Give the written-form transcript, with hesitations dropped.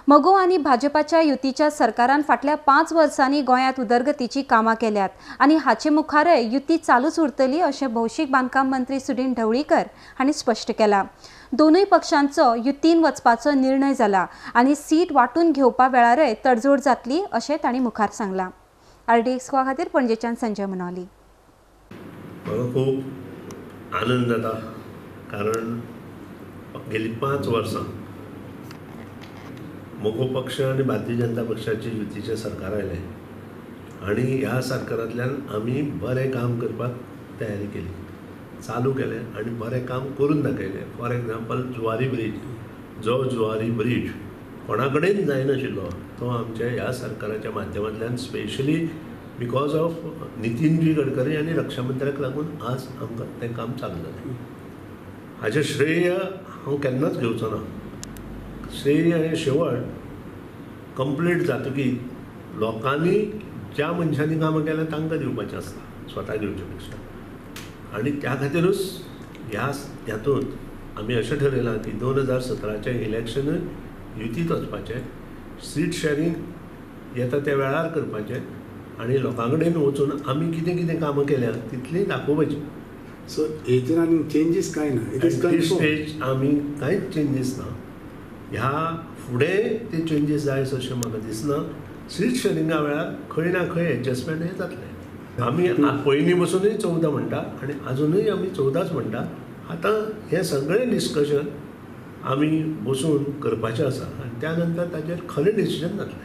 मगो आणि भाजपाच्या युतीच्या सरकारान फाटल्या 5 वर्सांनी गोंयांत उदरगतीची कामां केल्यात आणि हाचे मुखारय युती चालूच उरतली अशें भौशीक बांदकाम मंत्री सुदीन ढवळीकर हांणी स्पश्ट केला। दोनूय पक्षांचो युतीन वचपाचो निर्णय जाला आणि सीट वांटून घेवपा वेळारय तडजोड जातली अशें तांणी मुखार सांगलां। RDX खातीर पणजेच्यान संजय मनोली। म्हाका खूब आनंद जाता कारण गेली 5 वर्सां मोगो पक्ष आणि भारतीय जनता पक्षाचे युतीचे सरकार आयले आणि ह्या सरकारांतल्यान आमी बरें काम करपाक तयारी केली, चालू केलें आणि बरें काम करून दाखयलें। फॉर एग्जाम्पल जुवारी ब्रीज कोणा कडेन जायनाशिल्लो तो आमच्या ह्या सरकाराच्या माध्यमांतल्यान specially because of Nitinji Gadkari आणि रक्षा मंत्र्याक लागून आज आमकां तें काम चालू जालें। हाचें श्रेय हांव केन्नाच घेवचो ना। श्रेय हें शेवट कंप्लीट जातकीर लोकांनी ज्या मनशांनी कामां केल्यां तांकां दिवपाचें आसता स्वता घेवचे पेक्षा। आनी त्या खातीरूच ह्यातूंत आमी अशें ठरयलां की 2017चें इलेक्शनूय युतीत वचपाचें, सीट शेअरिंग येता त्या वेळार करपाचें आणि लोकां कडेन वचून आमी कितें कितें कामां केल्यां तितलीं दाखोवपाचीं। सो हेतून आनी चेंजीस कांय ना, स्टेज आमी कांयच चेंजीस ना। ह्या फुडें ते चेंजीस जाय अशें म्हाका दिसना। सीट शेअरिंगा वेळार खंय ना खंय एडजस्टमेंट हें जातलें। आमी पयलीं बसूनय 14 म्हणटा आनी आजुनूय आमी 14च म्हणटा। आतां हें सगळें डिस्कशन आमी बसून करपाचें आसा आनी त्या नंतर ताचेर खरें डिसिजन जातलें।